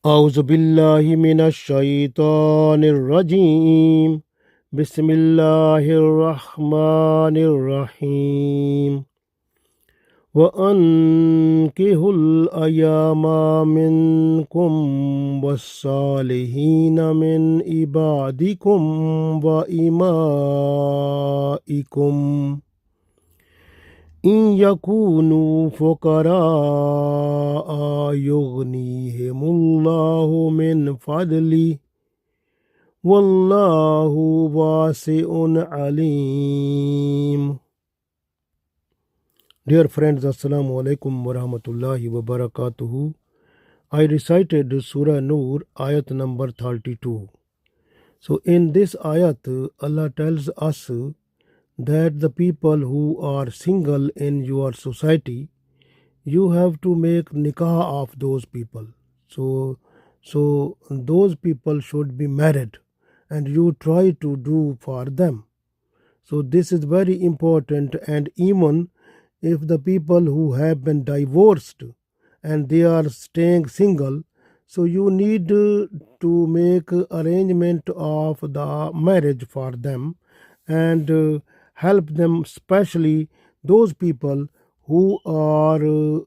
أعوذ بالله من الشيطان الرجيم بسم الله الرحمن الرحيم وأنكحوا الأيام منكم والصالحين من عبادكم وإمائكم إن يكونوا فقراء يغنيهم الله من فضله والله واسع عليم. Dear friends, Assalamu alaikum wa rahmatullahi wa barakatuhu. I recited Surah Noor Ayat number 32. So in this ayat, Allah tells us that the people who are single in your society, you have to make nikah of those people. So those people should be married and you try to do for them. So this is very important, and even if the people who have been divorced and they are staying single, so you need to make arrangement of the marriage for them and help them, especially those people who are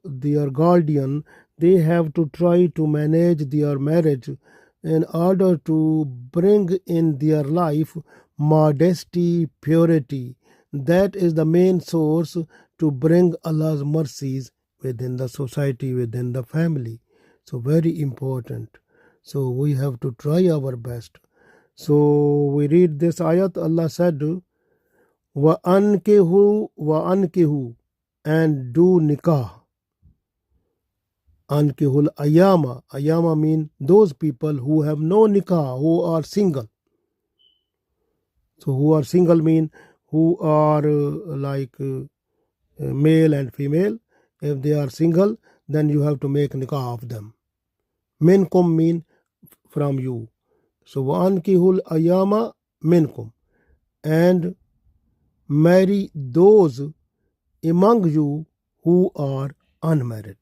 their guardian. They have to try to manage their marriage in order to bring in their life modesty, purity. That is the main source to bring Allah's mercies within the society, within the family. So very important. So we have to try our best. So we read this ayat. Allah said, wa ankihu, and do nikah. Ankihul ayama mean those people who have no nikah, who are single. So who are single mean who are male and female. If they are single, then you have to make nikah of them. Minkum mean from you. So wa ankihul ayama minkum, and marry those among you who are unmarried,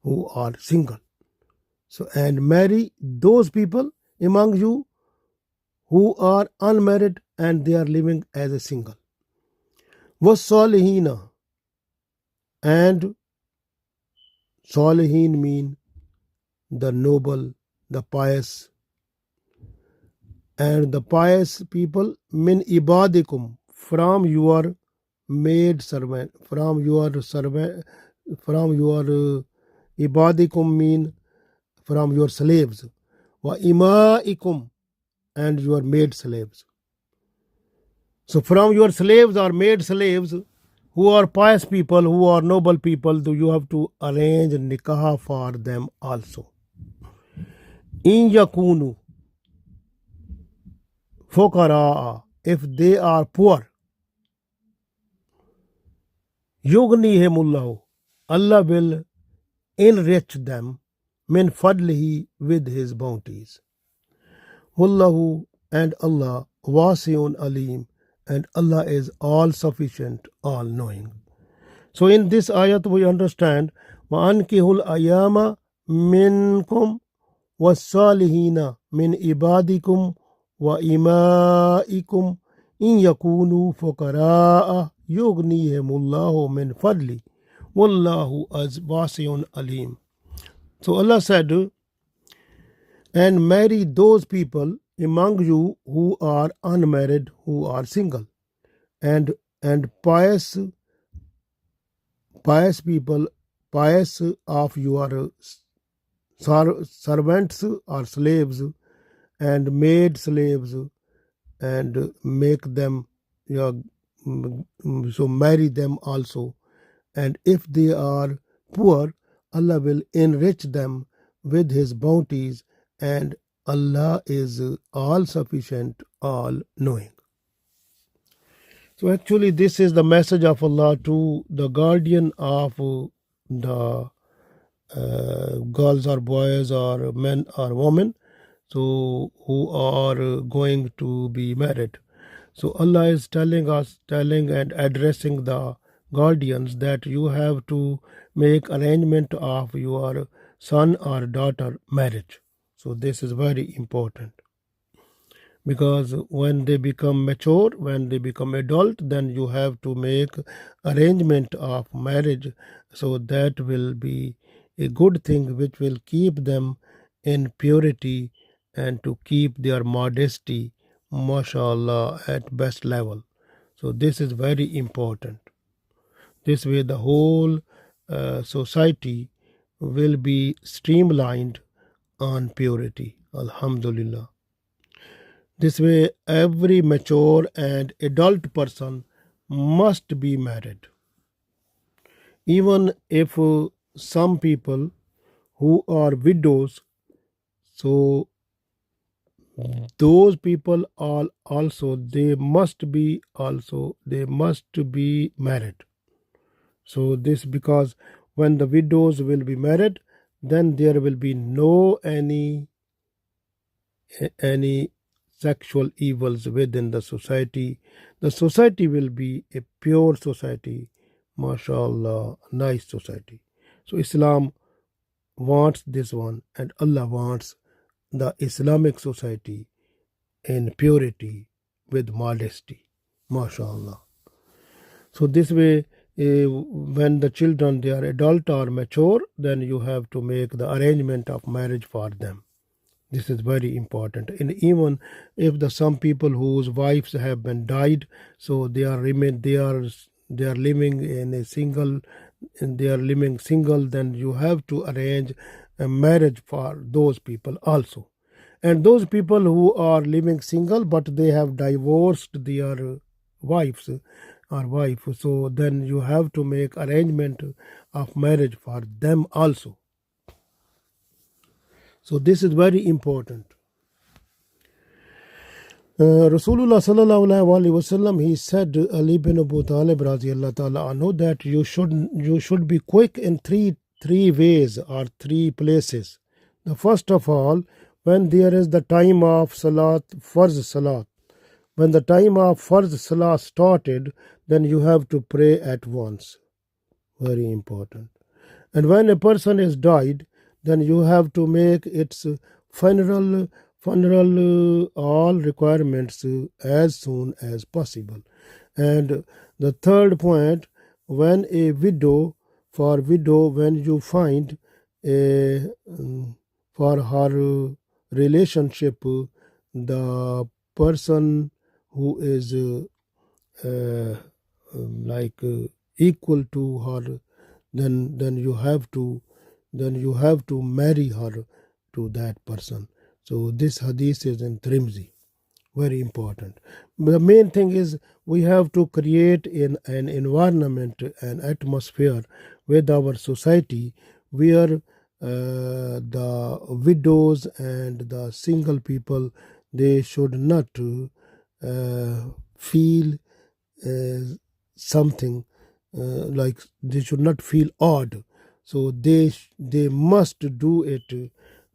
who are single. So and marry those people among you who are unmarried and they are living as a single. Was-salihina, and salihin mean the noble, the pious, and the pious people min ibadikum, from your maid servant, from your ibadikum mean from your slaves, wa imaikum, and your maid slaves. So from your slaves or maid slaves who are pious people, who are noble people, you have to arrange nikah for them also. In yakunu fuqara, if they are poor, yughnihimullahu, Allah will enrich them min fadlihi, with his bounties. Wallahu, and Allah, wasi'un alim, and Allah is all sufficient, all knowing. So in this ayat we understand wa ankihul ayama minkum was-salihina min ibadikum wa imaikum in yakunu fuqara'a yughnihimullahu min fadli wallahu wasi'un alim. So Allah said, and marry those people among you who are unmarried, who are single, and pious people, pious of your servants or slaves and maid slaves, and make them so marry them also. And if they are poor, Allah will enrich them with his bounties, and Allah is all sufficient, all knowing. So actually this is the message of Allah to the guardian of the girls or boys or men or women, so who are going to be married. So Allah is telling and addressing the guardians that you have to make arrangement of your son or daughter marriage. So this is very important, because when they become mature, when they become adult, then you have to make arrangement of marriage. So that will be a good thing which will keep them in purity and to keep their modesty, mashallah, at best level. So this is very important. This way the whole society will be streamlined on purity, alhamdulillah. This way, every mature and adult person must be married. Even if some people who are widows, so those people are also they must be married. So this, because when the widows will be married, then there will be no any sexual evils within the society. The society will be a pure society, mashallah, nice society. So Islam wants this one, and Allah wants the Islamic society in purity with modesty, mashallah. So this way, when the children they are adult or mature, then you have to make the arrangement of marriage for them. This is very important. And even if the some people whose wives have been died, so they are living in a single, and they are living single, then you have to arrange a marriage for those people also. And those people who are living single but they have divorced their wives or wife, so then you have to make arrangement of marriage for them also. So this is very important. Rasulullah sallallahu alaihi wasallam, he said, Ali bin Abu Talib radiyallahu ta'ala anhu, that you should be quick in three ways or three places. The first of all, when there is the time of salat, farz salat, when the time of farz salat started, then you have to pray at once. Very important. And when a person is died, then you have to make its funeral all requirements as soon as possible. And the third point, when a widow, when you find a for her relationship, the person who is like equal to her, then you have to marry her to that person. So this hadith is in Trimzi, very important. The main thing is we have to create an environment, an atmosphere with our society where the widows and the single people, they should not feel something like they should not feel odd. So they must do it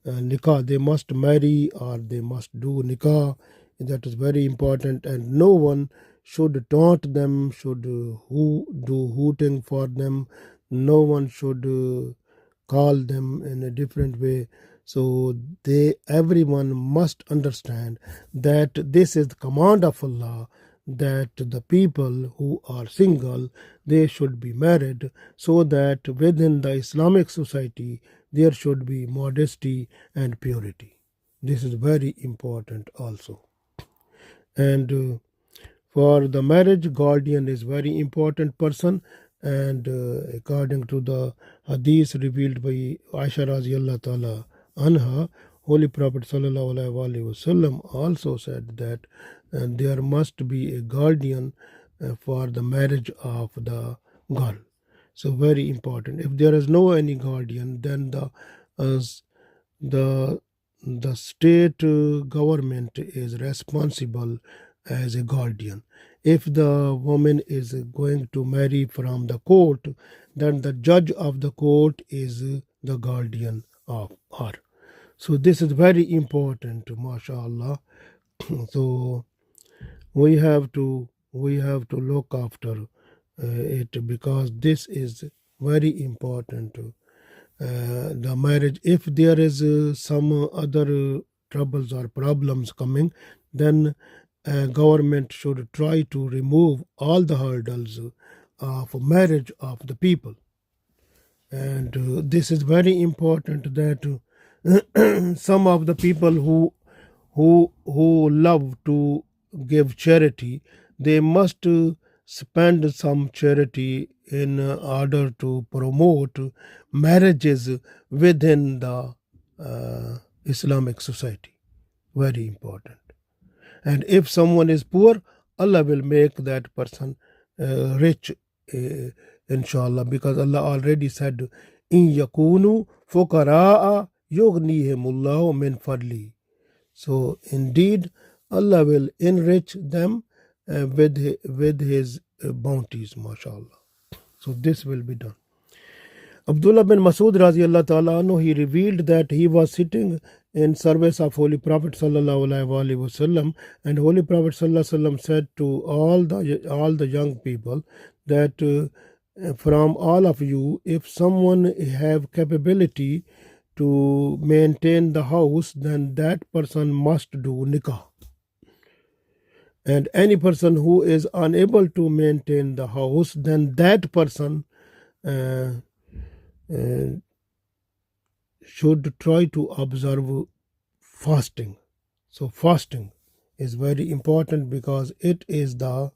nikah. They must marry or they must do nikah. That is very important, and no one should taunt them, should do hooting for them. No one should call them in a different way. So everyone must understand that this is the command of Allah, that the people who are single, they should be married, so that within the Islamic society there should be modesty and purity. This is very important also. And for the marriage, guardian is very important person, and according to the hadith revealed by Aisha radhiyallahu ta'ala anha, Holy Prophet sallallahu alaihi wasallam also said that there must be a guardian for the marriage of the girl. So very important. If there is no any guardian, then the state government is responsible as a guardian. If the woman is going to marry from the court, then the judge of the court is the guardian of her. So this is very important, mashallah. So we have to look after it, because this is very important. the marriage. If there is some other troubles or problems coming, then government should try to remove all the hurdles of marriage of the people. And this is very important that some of the people who love to give charity, they must spend some charity in order to promote marriages within the Islamic society. Very important. And if someone is poor, Allah will make that person rich, inshallah, because Allah already said, in yakunu fuqara'a yughnihimullahu min fadli. So indeed, Allah will enrich them with His bounties, mashallah. So this will be done. Abdullah bin Masud radiallahu ta'ala anhu, he revealed that he was sitting in service of Holy Prophet sallallahu alaihi wasallam, and Holy Prophet sallallahu alaihi wasallam said to all the young people that from all of you, if someone have capability to maintain the house, then that person must do nikah. And any person who is unable to maintain the house, then that person should try to observe fasting. So fasting is very important because it is the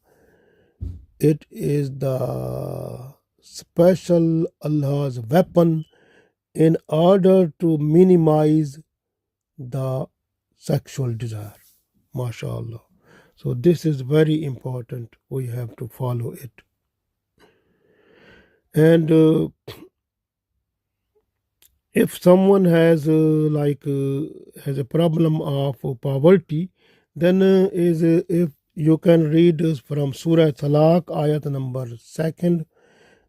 special Allah's weapon in order to minimize the sexual desire. MashaAllah. So this is very important. We have to follow it. And if someone has has a problem of poverty, then if you can read from Surah Talaq, Ayat number 2,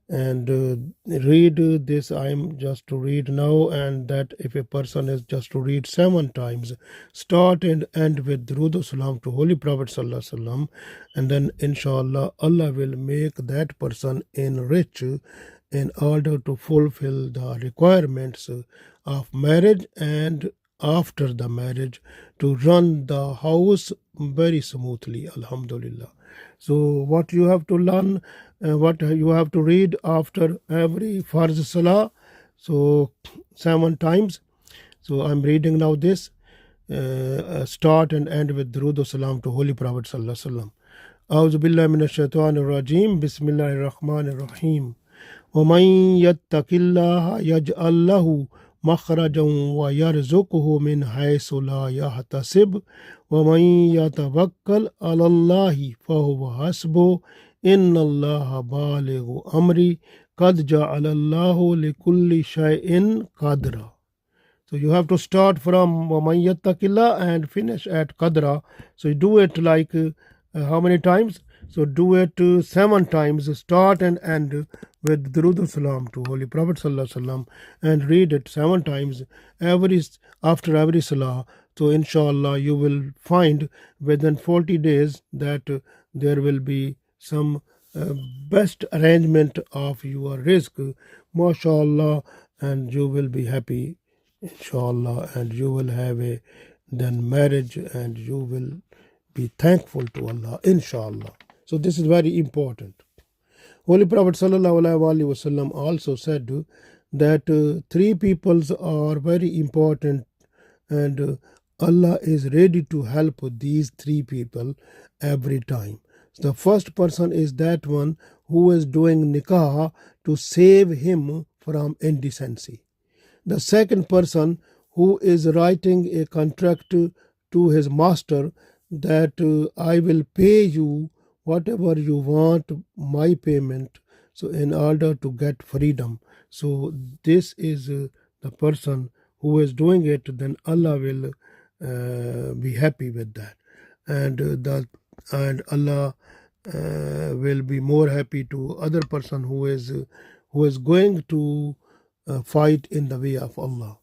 and read this. I am just to read now, and that if a person is just to read 7 times, start and end with Durood Salam to Holy Prophet Sallallahu Alaihi Wasallam, and then inshallah Allah will make that person enrich in order to fulfill the requirements of marriage, and after the marriage to run the house very smoothly, alhamdulillah. So what you have to learn, what you have to read after every farz salah, so 7 times. So I'm reading now this, start and end with Durood Salam to Holy Prophet Sallallahu Alaihi Wasallam. A'udhu billahi minash shaitanir rajim. Bismillahir rahmanir rahim. وَمَنْ يَتَّقِ اللَّهَ يَجْعَلْ لَهُ مَخْرَجًا وَيَرْزُقْهُ مِنْ حَيْثُ لَا يَحْتَسِبُ وَمَنْ يَتَوَكَّلْ عَلَى اللَّهِ فَهُوَ حَسْبُهُ إِنَّ اللَّهَ بَالِغُ أَمْرِهِ قَدْ جَعَلَ اللَّهُ لِكُلِّ شَيْءٍ قَدْرًا. So you have to start from وَمَنْ يَتَّقِ اللَّهَ and finish at qadra. So you do it like how many times? So do it 7 times, start and end with Durood Salam to Holy Prophet Sallallahu Alaihi Wasallam, and read it 7 times after every salah. So inshallah you will find within 40 days that there will be some best arrangement of your rizq, mashallah, and you will be happy, inshallah, and you will have a then marriage, and you will be thankful to Allah, inshallah. So this is very important. Holy Prophet Sallallahu Alaihi Wasallam also said that 3 peoples are very important, and Allah is ready to help these 3 people every time. The first person is that one who is doing nikah to save him from indecency. The second person who is writing a contract to his master that I will pay you whatever you want, my payment, so in order to get freedom. So this is the person who is doing it, then Allah will be happy with that, and Allah will be more happy to other person who is going to fight in the way of Allah.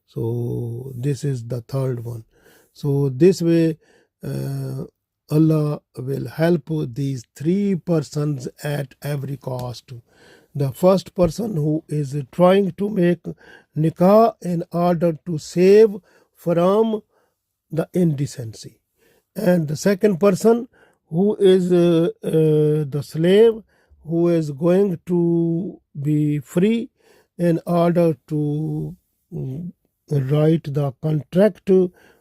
So this is the third one. So this way Allah will help these 3 persons at every cost. The first person who is trying to make nikah in order to save from the indecency, and the second person who is the slave who is going to be free in order to write the contract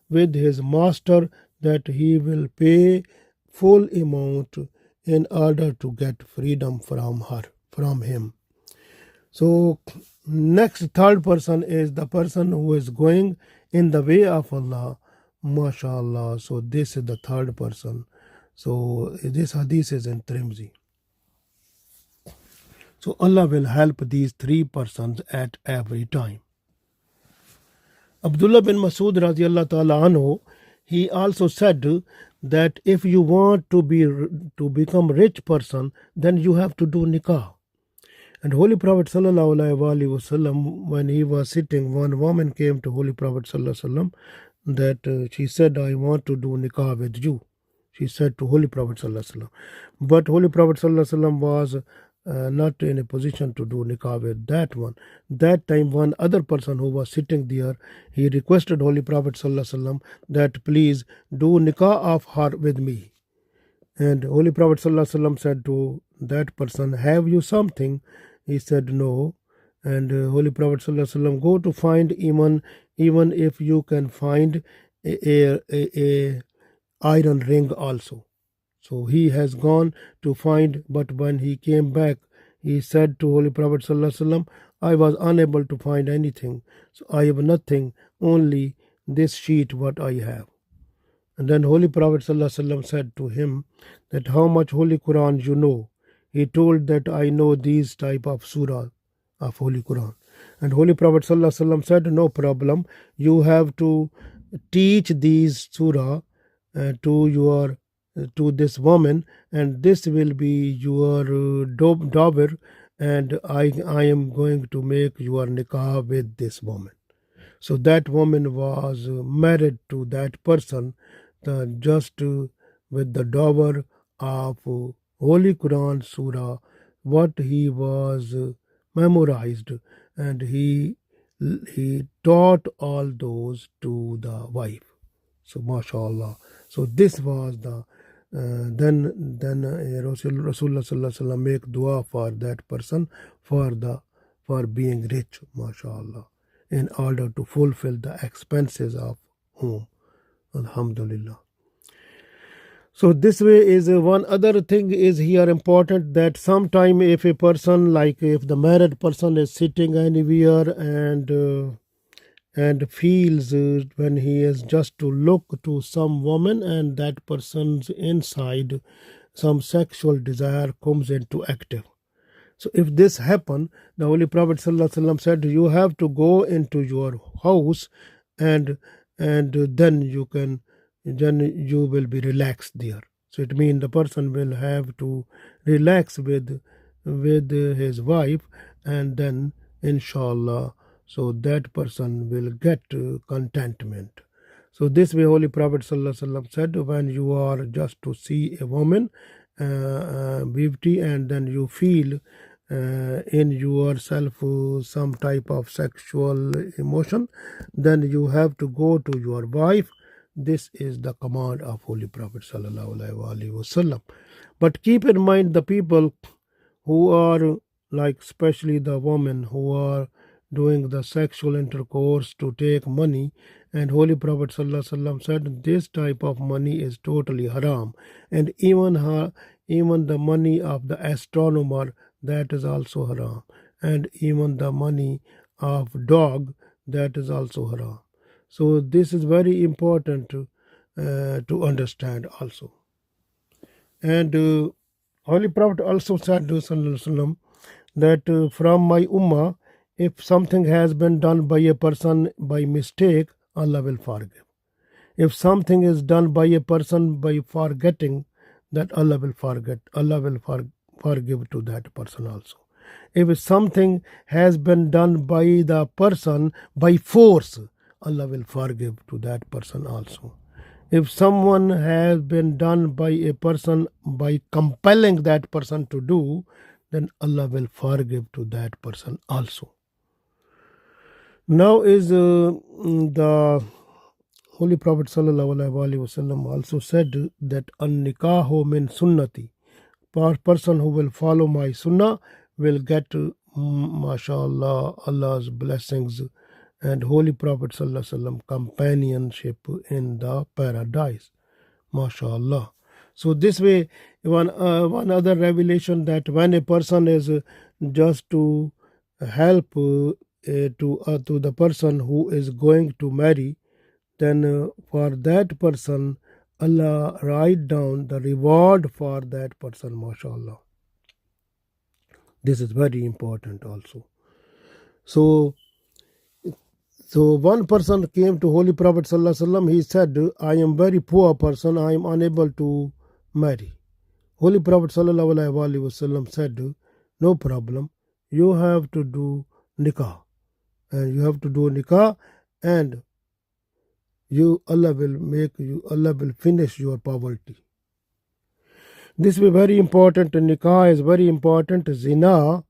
with his master that he will pay full amount in order to get freedom from him. So next, third person is the person who is going in the way of Allah, mashallah. So this is the third person. So this hadith is in Tirmidhi. So Allah will help these three persons at every time. Abdullah bin Masud radiallahu ta'ala anhu, he also said that if you want to become rich person, then you have to do nikah. And Holy Prophet sallallahu alaihi wasallam, when he was sitting, one woman came to Holy Prophet sallallahu alaihi wasallam that she said, I want to do nikah with you. She said to Holy Prophet sallallahu alaihi wasallam. But Holy Prophet sallallahu alaihi wasallam was not in a position to do nikah with that one. That time, one other person who was sitting there, he requested Holy Prophet sallallahu alaihi wasallam that please do nikah of her with me. And Holy Prophet sallallahu alaihi wasallam said to that person, have you something? He said no. And Holy Prophet sallallahu alaihi wasallam, go to find even if you can find a iron ring also. So he has gone to find, but when he came back, he said to Holy Prophet sallallahu alaihi wasallam, I was unable to find anything. So I have nothing, only this sheet what I have. And then Holy Prophet sallallahu alaihi wasallam said to him that how much Holy Quran you know. He told that I know these type of surah of Holy Quran. And Holy Prophet sallallahu alaihi wasallam said, no problem, you have to teach these surah to this woman, and this will be your daughter, and I am going to make your nikah with this woman. So that woman was married to that person just with the daughter of Holy Quran Surah, what he was memorized, and he taught all those to the wife. So mashallah. So this was the then Rasulullah sallallahu alaihi wasallam make dua for that person for being rich, mashallah, in order to fulfill the expenses of home. Alhamdulillah. So this way is one other thing is here important, that sometime if a person, like if the married person is sitting anywhere and feels when he is just to look to some woman, and that person's inside some sexual desire comes into active. So if this happen, the Holy Prophet sallallahu alaihi wasallam said, you have to go into your house and then you will be relaxed there. So it means the person will have to relax with his wife, and then inshallah, so that person will get contentment. So this way Holy Prophet sallallahu alaihi wasallam said, when you are just to see a woman beauty, and then you feel in yourself some type of sexual emotion, then you have to go to your wife. This is the command of Holy Prophet sallallahu alaihi wasallam. But keep in mind the people who are like, especially the women who are doing the sexual intercourse to take money, and Holy Prophet sallallahu alaihi wasallam said this type of money is totally haram, and even the money of the astronomer, that is also haram, and even the money of dog, that is also haram. So this is very important to understand also. And Holy Prophet also said to sallallahu alaihi wasallam that from my ummah, if something has been done by a person by mistake, Allah will forgive. If something is done by a person by forgetting, that Allah will forget. Allah will forgive to that person also. If something has been done by the person by force, Allah will forgive to that person also. If someone has been done by a person by compelling that person to do, then Allah will forgive to that person also. Now is the Holy Prophet ﷺ also said that an-nikahu min sunnati. Person who will follow my sunnah will get mashallah Allah's blessings and Holy Prophet ﷺ companionship in the paradise. MashaAllah. So this way, one other revelation that when a person is just to help to the person who is going to marry, then for that person, Allah write down the reward for that person, MashaAllah. This is very important also. So one person came to Holy Prophet ﷺ. He said, I am very poor person. I am unable to marry. Holy Prophet ﷺ said, no problem. You have to do nikah. And you have to do nikah and Allah will finish your poverty. This is very important. Nikah is very important. Zina,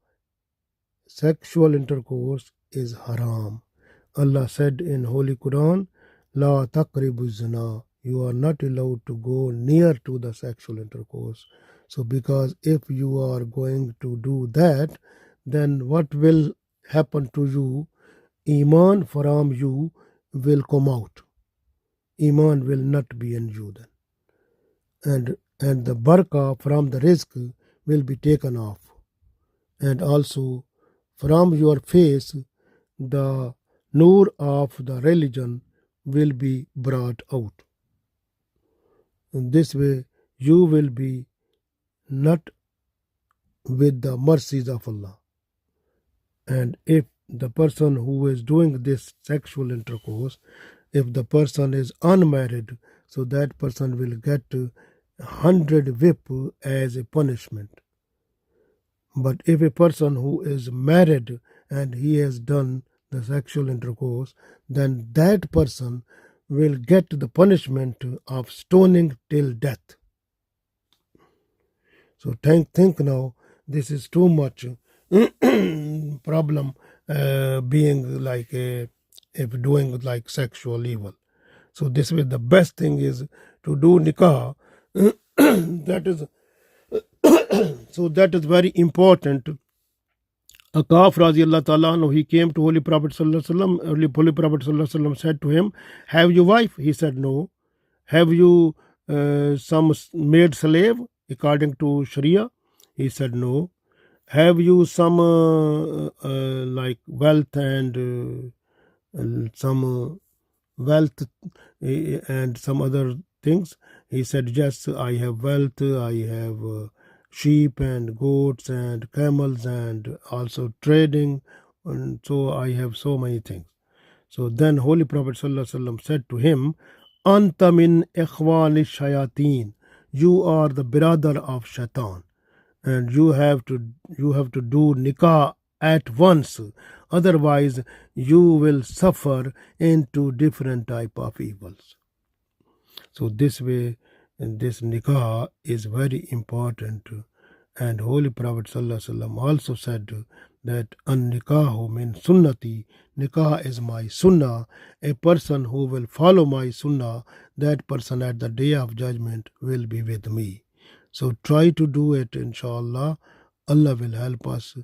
sexual intercourse, is haram. Allah said in Holy Quran, La taqribu zina. You are not allowed to go near to the sexual intercourse. So because if you are going to do that, then what will happen to you? Iman from you will come out. Iman will not be in you then. And the barakah from the rizq will be taken off. And also from your face, the Noor of the religion will be brought out. In this way, you will be not with the mercies of Allah. And if the person who is doing this sexual intercourse, if the person is unmarried, so that person will get 100 whip as a punishment. But if a person who is married and he has done the sexual intercourse, then that person will get the punishment of stoning till death. So think now, this is too much problem being like if doing like sexual evil. So this way the best thing is to do nikah. That is so that is very important. Akaf Raziallah Ta'ala anhu, he came to Holy Prophet Sallallahu Alaihi Wasallam. Holy Prophet Sallallahu Alaihi Wasallam said to him, have you wife? He said no. Have you some maid slave according to Sharia? He said no. Have you some like wealth and some wealth and some other things? He said yes, I have wealth, I have sheep and goats and camels and also trading, and so I have so many things. So then Holy Prophet ﷺ said to him, Anta min ikhwani shayateen. You are the brother of shaitan, and you have to do nikah at once, otherwise you will suffer into different type of evils. So this way, this nikah is very important. And Holy Prophet ﷺ also said that an-nikahu min sunnati, nikah is my sunnah. A person who will follow my sunnah, that person at the day of judgment will be with me. So try to do it, inshallah. Allah will help us.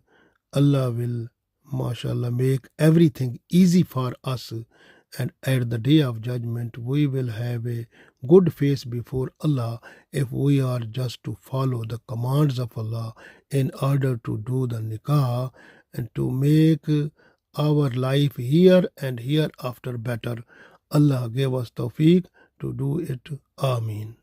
Allah will, mashallah, make everything easy for us. And at the day of judgment, we will have a good face before Allah if we are just to follow the commands of Allah in order to do the nikah and to make our life here and hereafter better. Allah gave us tawfiq to do it. Ameen.